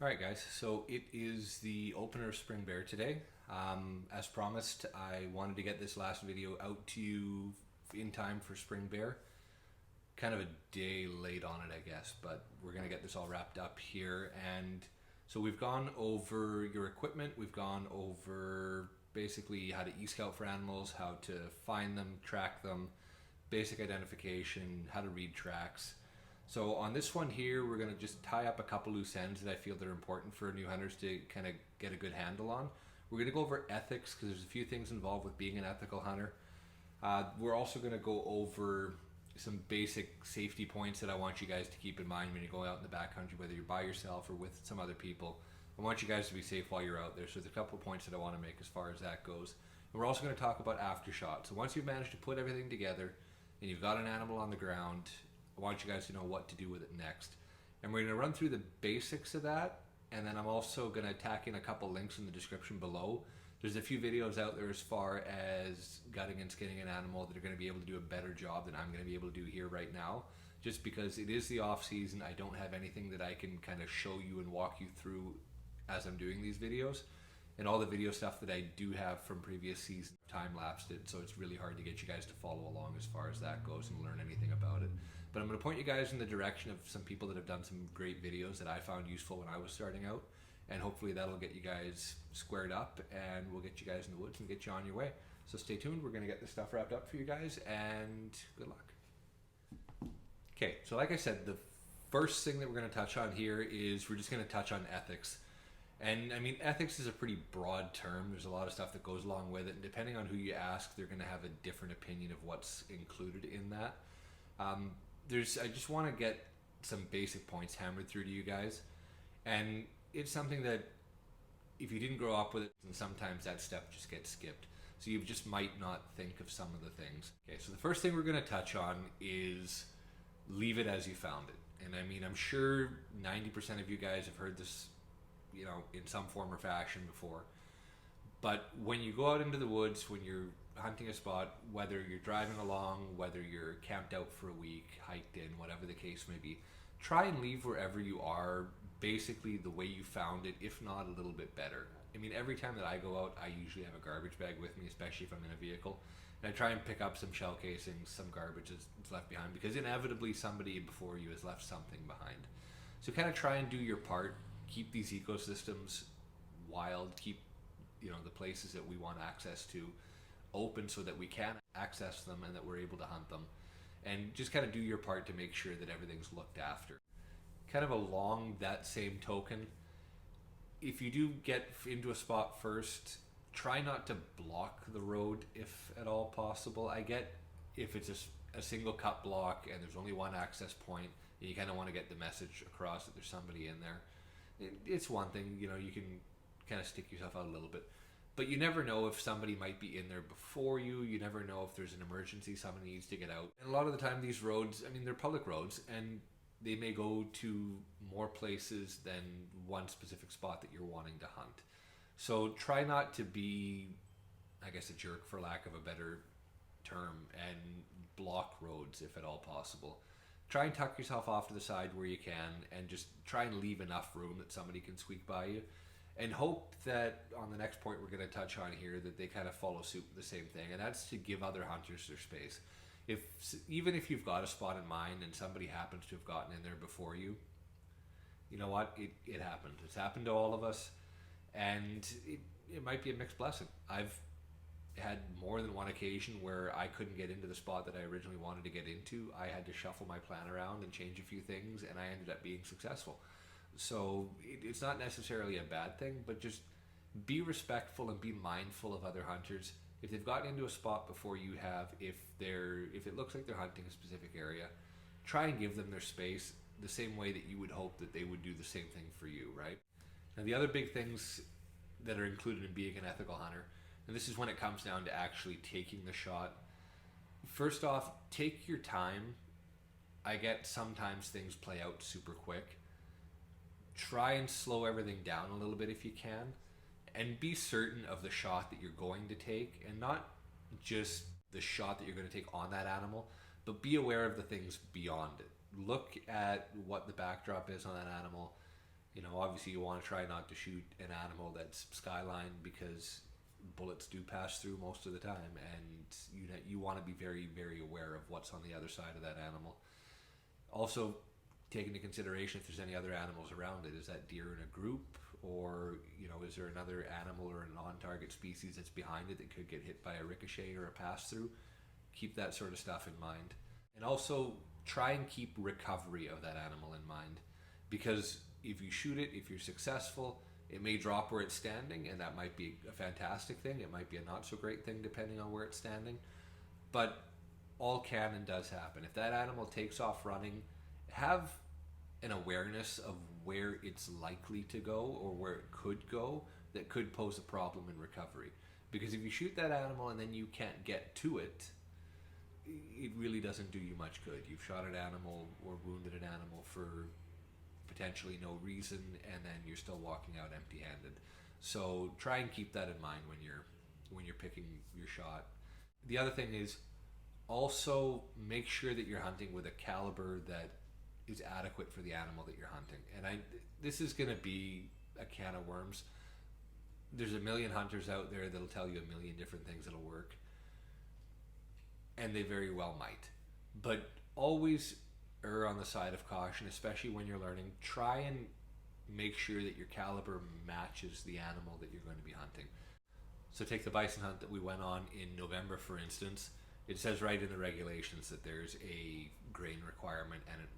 Alright guys, so it is the opener of Spring Bear today. As promised, I wanted to get this last video out to you in time for Spring Bear. Kind of a day late on it, I guess, but we're going to get this all wrapped up here. And so we've gone over your equipment, we've gone over basically how to e-scout for animals, how to find them, track them, basic identification, how to read tracks. So on this one here, we're going to just tie up a couple loose ends that I feel that are important for new hunters to kind of get a good handle on. We're going to go over ethics because there's a few things involved with being an ethical hunter. We're also going to go over some basic safety points that I want you guys to keep in mind when you go out in the backcountry, whether you're by yourself or with some other people. I want you guys to be safe while you're out there. So there's a couple of points that I want to make as far as that goes. And we're also going to talk about aftershots. So once you've managed to put everything together and you've got an animal on the ground, I want you guys to know what to do with it next. And we're going to run through the basics of that, and then I'm also going to tack in a couple links in the description below. There's a few videos out there as far as gutting and skinning an animal that are going to be able to do a better job than I'm going to be able to do here right now. Just because it is the off season, I don't have anything that I can kind of show you and walk you through as I'm doing these videos. And all the video stuff that I do have from previous seasons time-lapsed it, so it's really hard to get you guys to follow along as far as that goes and learn anything about it. But I'm going to point you guys in the direction of some people that have done some great videos that I found useful when I was starting out, and hopefully that'll get you guys squared up and we'll get you guys in the woods and get you on your way. So stay tuned, we're going to get this stuff wrapped up for you guys, and good luck. Okay, so like I said, the first thing that we're going to touch on here is we're just going to touch on ethics. And I mean, ethics is a pretty broad term. There's a lot of stuff that goes along with it, and depending on who you ask, they're going to have a different opinion of what's included in that. I just want to get some basic points hammered through to you guys, and it's something that if you didn't grow up with it, and sometimes that step just gets skipped, so you just might not think of some of the things. Okay, so the first thing we're going to touch on is leave it as you found it. And I mean, I'm sure 90% of you guys have heard this, you know, in some form or fashion before, but when you go out into the woods, when you're hunting a spot, whether you're driving along, whether you're camped out for a week, hiked in, whatever the case may be, try and leave wherever you are basically the way you found it, if not a little bit better. I mean, every time that I go out, I usually have a garbage bag with me, especially if I'm in a vehicle, and I try and pick up some shell casings, some garbage that's left behind, because inevitably somebody before you has left something behind. So kind of try and do your part, keep these ecosystems wild, keep, you know, the places that we want access to open so that we can access them and that we're able to hunt them, and just kind of do your part to make sure that everything's looked after. Kind of along that same token, if you do get into a spot first, try not to block the road if at all possible. I get if it's a single cut block and there's only one access point and you kind of want to get the message across that there's somebody in there, it's one thing, you know, you can kind of stick yourself out a little bit. But you never know if somebody might be in there before you. You never know if there's an emergency, somebody needs to get out. And a lot of the time these roads, I mean, they're public roads, and they may go to more places than one specific spot that you're wanting to hunt. So try not to be, I guess, a jerk for lack of a better term, and block roads if at all possible. Try and tuck yourself off to the side where you can, and just try and leave enough room that somebody can squeak by you. And hope that on the next point we're going to touch on here that they kind of follow suit with the same thing, and that's to give other hunters their space. Even if you've got a spot in mind and somebody happens to have gotten in there before you, you know what, it happened. It's happened to all of us, and it might be a mixed blessing. I've had more than one occasion where I couldn't get into the spot that I originally wanted to get into. I had to shuffle my plan around and change a few things, and I ended up being successful. So it's not necessarily a bad thing, but just be respectful and be mindful of other hunters. If they've gotten into a spot before you have, if it looks like they're hunting a specific area, try and give them their space the same way that you would hope that they would do the same thing for you, right? Now the other big things that are included in being an ethical hunter, and this is when it comes down to actually taking the shot. First off, take your time. I get sometimes things play out super quick. Try and slow everything down a little bit if you can, and be certain of the shot that you're going to take, and not just the shot that you're going to take on that animal, but be aware of the things beyond it. Look at what the backdrop is on that animal. You know, obviously you want to try not to shoot an animal that's skyline because bullets do pass through most of the time, and you want to be very very aware of what's on the other side of that animal. Also, take into consideration if there's any other animals around it. Is that deer in a group, or is there another animal or a non-target species that's behind it that could get hit by a ricochet or a pass through? Keep that sort of stuff in mind, and also try and keep recovery of that animal in mind, because if you shoot it, if you're successful, it may drop where it's standing, and that might be a fantastic thing. It might be a not so great thing depending on where it's standing, but all can and does happen. If that animal takes off running, have an awareness of where it's likely to go or where it could go that could pose a problem in recovery. Because if you shoot that animal and then you can't get to it, it really doesn't do you much good. You've shot an animal or wounded an animal for potentially no reason, and then you're still walking out empty-handed. So try and keep that in mind when you're picking your shot. The other thing is also make sure that you're hunting with a caliber that is adequate for the animal that you're hunting. And this is going to be a can of worms. There's a million hunters out there that'll tell you a million different things that'll work, and they very well might. But always err on the side of caution, especially when you're learning. Try and make sure that your caliber matches the animal that you're going to be hunting. So take the bison hunt that we went on in November, for instance. It says right in the regulations that there's a grain requirement and an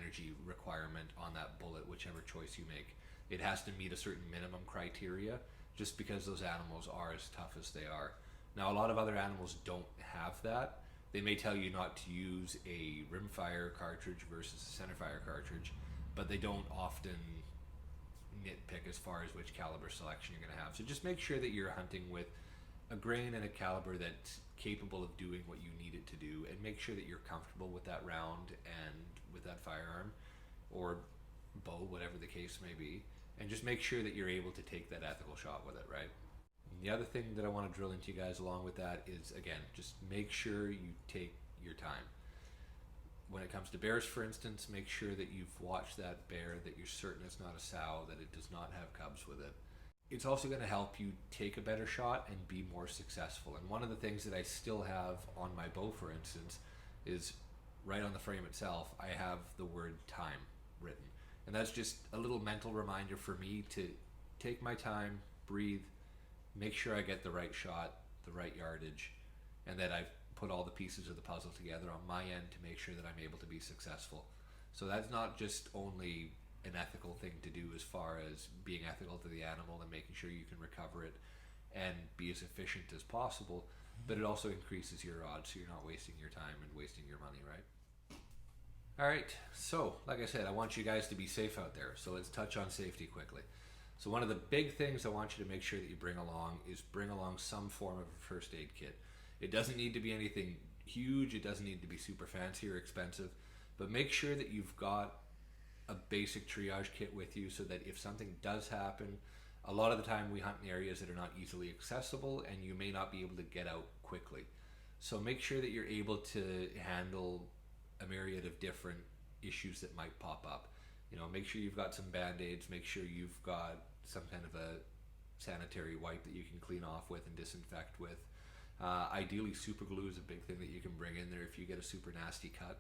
energy requirement on that bullet, whichever choice you make. It has to meet a certain minimum criteria, just because those animals are as tough as they are. Now, a lot of other animals don't have that. They may tell you not to use a rimfire cartridge versus a centerfire cartridge, but they don't often nitpick as far as which caliber selection you're going to have. So just make sure that you're hunting with a grain and a caliber that's capable of doing what you need it to do, and make sure that you're comfortable with that round and with that firearm or bow, whatever the case may be, and just make sure that you're able to take that ethical shot with it, right? And the other thing that I want to drill into you guys along with that is, again, just make sure you take your time. When it comes to bears, for instance, make sure that you've watched that bear, that you're certain it's not a sow, that it does not have cubs with it. It's also going to help you take a better shot and be more successful. And one of the things that I still have on my bow, for instance, is right on the frame itself, I have the word time written. And that's just a little mental reminder for me to take my time, breathe, make sure I get the right shot, the right yardage, and that I've put all the pieces of the puzzle together on my end to make sure that I'm able to be successful. So that's not just only an ethical thing to do as far as being ethical to the animal and making sure you can recover it and be as efficient as possible, but it also increases your odds, so you're not wasting your time and wasting your money, right? All right, so like I said, I want you guys to be safe out there, so let's touch on safety quickly. So one of the big things I want you to make sure that you bring along is bring along some form of a first aid kit. It doesn't need to be anything huge, it doesn't need to be super fancy or expensive, but make sure that you've got a basic triage kit with you so that if something does happen, a lot of the time we hunt in areas that are not easily accessible and you may not be able to get out quickly. So make sure that you're able to handle a myriad of different issues that might pop up. Make sure you've got some band-aids, make sure you've got some kind of a sanitary wipe that you can clean off with and disinfect with. Ideally, super glue is a big thing that you can bring in there if you get a super nasty cut.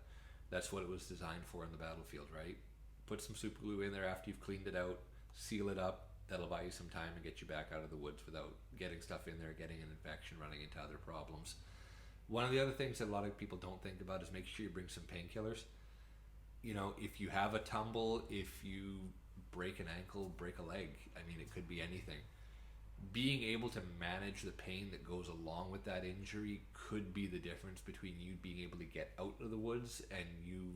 That's what it was designed for in the battlefield, right? Put some super glue in there after you've cleaned it out, seal it up. That'll buy you some time and get you back out of the woods without getting stuff in there, getting an infection, running into other problems. One of the other things that a lot of people don't think about is make sure you bring some painkillers. If you have a tumble, if you break an ankle, break a leg, it could be anything. Being able to manage the pain that goes along with that injury could be the difference between you being able to get out of the woods and you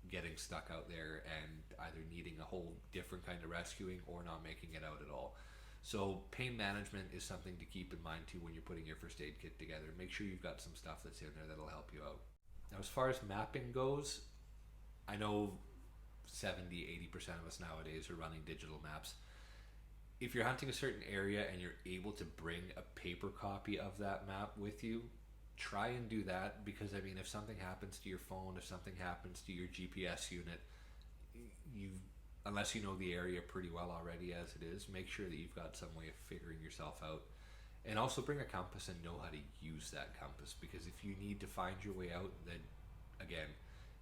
getting stuck out there and either needing a whole different kind of rescuing or not making it out at all. So pain management is something to keep in mind too when you're putting your first aid kit together. Make sure you've got some stuff that's in there that'll help you out. Now, as far as mapping goes, I know 70-80% of us nowadays are running digital maps. If you're hunting a certain area and you're able to bring a paper copy of that map with you, try and do that, because if something happens to your phone, if something happens to your GPS unit, you've unless you know the area pretty well already as it is, make sure that you've got some way of figuring yourself out. And also bring a compass and know how to use that compass, because if you need to find your way out, then again,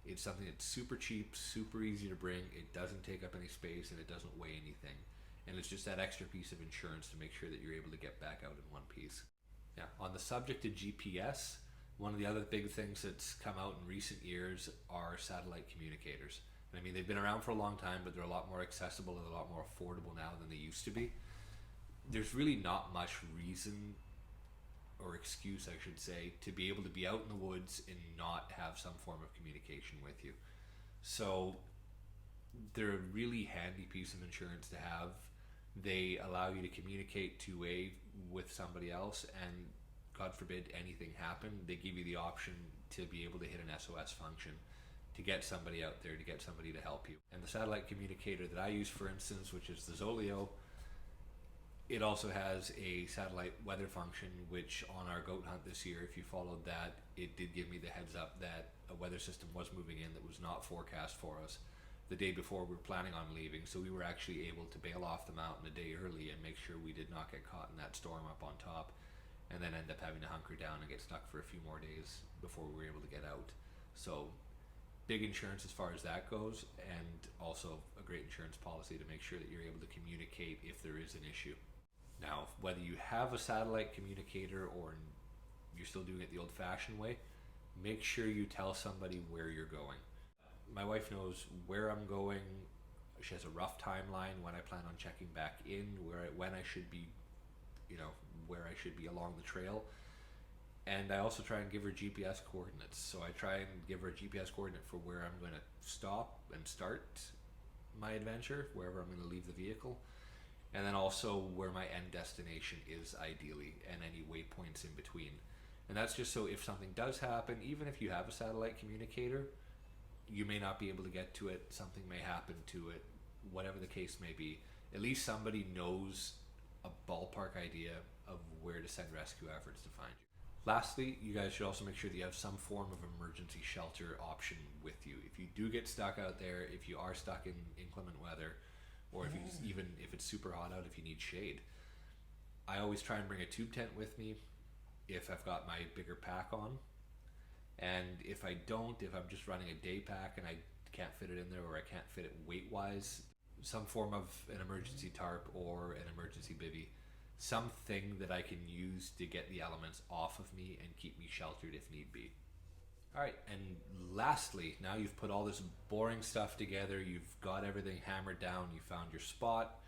it's something that's super cheap, super easy to bring, it doesn't take up any space, and it doesn't weigh anything. And it's just that extra piece of insurance to make sure that you're able to get back out in one piece. Yeah, on the subject of GPS, one of the other big things that's come out in recent years are satellite communicators. And I mean, they've been around for a long time, but they're a lot more accessible and a lot more affordable now than they used to be. There's really not much reason or excuse, I should say, to be able to be out in the woods and not have some form of communication with you. So they're a really handy piece of insurance to have. They allow you to communicate two-way with somebody else, and God forbid anything happen, they give you the option to be able to hit an SOS function to get somebody out there, to get somebody to help you. And the satellite communicator that I use, for instance, which is the Zoleo, it also has a satellite weather function, which on our goat hunt this year, if you followed that, it did give me the heads up that a weather system was moving in that was not forecast for us the day before we were planning on leaving. So we were actually able to bail off the mountain a day early and make sure we did not get caught in that storm up on top, and then end up having to hunker down and get stuck for a few more days before we were able to get out. So big insurance as far as that goes, and also a great insurance policy to make sure that you're able to communicate if there is an issue. Now, whether you have a satellite communicator or you're still doing it the old-fashioned way, make sure you tell somebody where you're going. My wife knows where I'm going. She has a rough timeline when I plan on checking back in, when I should be, where I should be along the trail. And I also try and give her GPS coordinates. So I try and give her a GPS coordinate for where I'm going to stop and start my adventure, wherever I'm going to leave the vehicle. And then also where my end destination is ideally, and any waypoints in between. And that's just so if something does happen, even if you have a satellite communicator, you may not be able to get to it, something may happen to it, whatever the case may be, at least somebody knows a ballpark idea of where to send rescue efforts to find you. Lastly, you guys should also make sure that you have some form of emergency shelter option with you. If you do get stuck out there, if you are stuck in inclement weather, or if if it's super hot out, if you need shade, I always try and bring a tube tent with me if I've got my bigger pack on. And if I don't, if I'm just running a day pack and I can't fit it in there, or I can't fit it weight-wise, some form of an emergency tarp or an emergency bivvy, something that I can use to get the elements off of me and keep me sheltered if need be. Alright, and lastly, now you've put all this boring stuff together, you've got everything hammered down, you found your spot,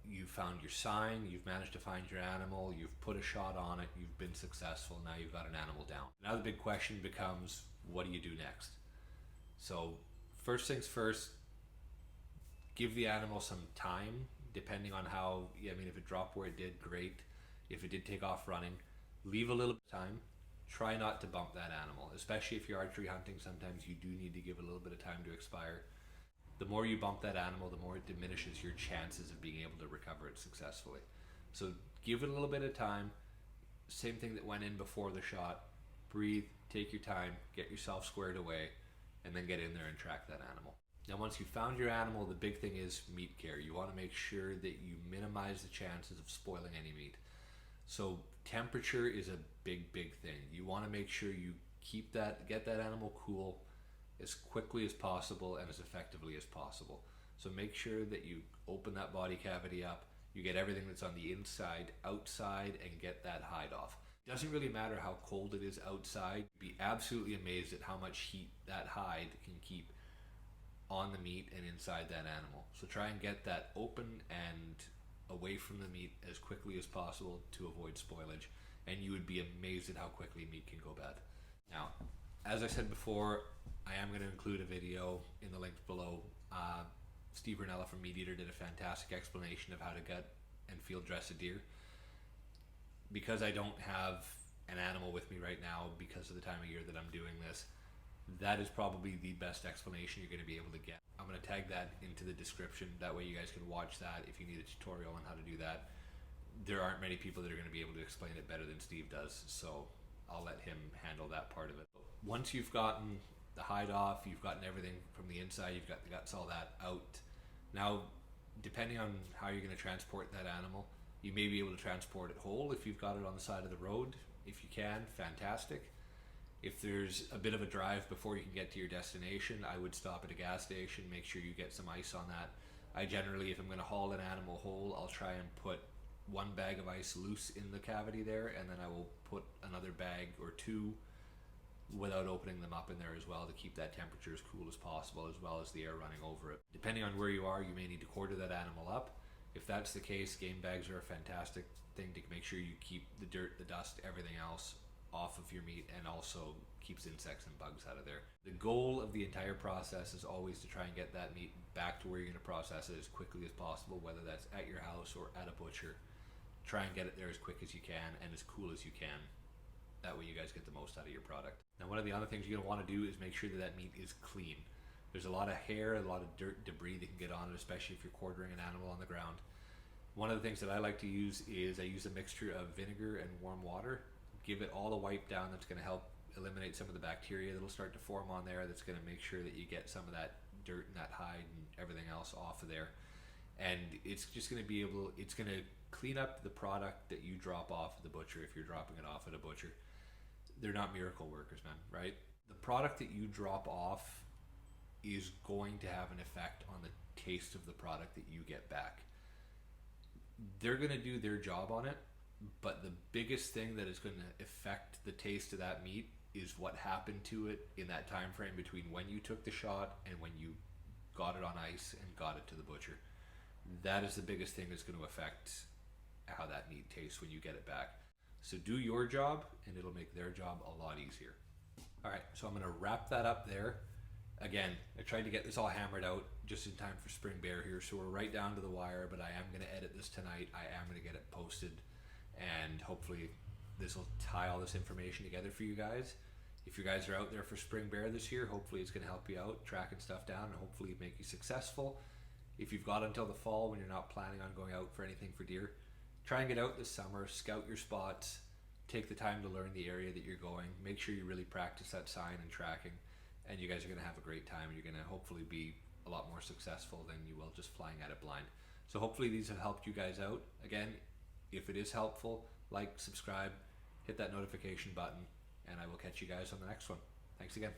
you found your sign, you've managed to find your animal, you've put a shot on it, you've been successful, now you've got an animal down. Now the big question becomes, what do you do next? So first things first, give the animal some time, depending on how, if it dropped where it did, great. If it did take off running, leave a little bit of time. Try not to bump that animal, especially if you're archery hunting. Sometimes you do need to give a little bit of time to expire. The more you bump that animal, the more it diminishes your chances of being able to recover it successfully. So give it a little bit of time. Same thing that went in before the shot. Breathe, take your time, get yourself squared away, and then get in there and track that animal. Now once you've found your animal, the big thing is meat care. You want to make sure that you minimize the chances of spoiling any meat. So temperature is a big thing. You want to make sure you get that animal cool as quickly as possible and as effectively as possible. So make sure that you open that body cavity up, you get everything that's on the inside outside, and get that hide off. It doesn't really matter how cold it is outside. Be absolutely amazed at how much heat that hide can keep on the meat and inside that animal. So try and get that open and away from the meat as quickly as possible to avoid spoilage, and you would be amazed at how quickly meat can go bad. Now, as I said before, I am going to include a video in the links below. Steve Ranella from Meat Eater did a fantastic explanation of how to gut and field dress a deer. Because I don't have an animal with me right now because of the time of year that I'm doing this, that is probably the best explanation you're going to be able to get. I'm going to tag that into the description. That way you guys can watch that if you need a tutorial on how to do that. There aren't many people that are going to be able to explain it better than Steve does, so I'll let him handle that part of it. Once you've gotten the hide off, you've gotten everything from the inside, you've got the guts, all that out, Now, depending on how you're going to transport that animal, you may be able to transport it whole if you've got it on the side of the road. If you can, fantastic. If there's a bit of a drive before you can get to your destination, I would stop at a gas station, make sure you get some ice on that. I generally, if I'm going to haul an animal whole, I'll try and put one bag of ice loose in the cavity there, and then I will put another bag or two without opening them up in there as well, to keep that temperature as cool as possible, as well as the air running over it. Depending on where you are, you may need to quarter that animal up. If that's the case, game bags are a fantastic thing to make sure you keep the dirt, the dust, everything else off of your meat, and also keeps insects and bugs out of there. The goal of the entire process is always to try and get that meat back to where you're going to process it as quickly as possible, whether that's at your house or at a butcher. Try and get it there as quick as you can and as cool as you can. That way you guys get the most out of your product. Now, one of the other things you're going to want to do is make sure that that meat is clean. There's a lot of hair, a lot of dirt, debris that can get on it, especially if you're quartering an animal on the ground. One of the things that I like to use is I use a mixture of vinegar and warm water. Give it all a wipe down. That's going to help eliminate some of the bacteria that'll start to form on there. That's going to make sure that you get some of that dirt and that hide and everything else off of there. And it's just going to be able, it's going to clean up the product that you drop off at the butcher if you're dropping it off at a butcher. They're not miracle workers, man, right? The product that you drop off is going to have an effect on the taste of the product that you get back. They're going to do their job on it, but the biggest thing that is going to affect the taste of that meat is what happened to it in that time frame between when you took the shot and when you got it on ice and got it to the butcher. That is the biggest thing that's going to affect how that meat tastes when you get it back. So do your job and it'll make their job a lot easier. All right, so I'm going to wrap that up there. Again, I tried to get this all hammered out just in time for Spring Bear here, so we're right down to the wire, but I am going to edit this tonight. I am going to get it posted, and hopefully this will tie all this information together for you guys. If you guys are out there for Spring Bear this year, hopefully it's going to help you out, tracking stuff down, and hopefully make you successful. If you've got until the fall when you're not planning on going out for anything for deer, try and get out this summer, scout your spots, take the time to learn the area that you're going, make sure you really practice that sign and tracking, and you guys are going to have a great time. You're going to hopefully be a lot more successful than you will just flying at it blind. So hopefully these have helped you guys out. Again, if it is helpful, like, subscribe, hit that notification button, and I will catch you guys on the next one. Thanks again.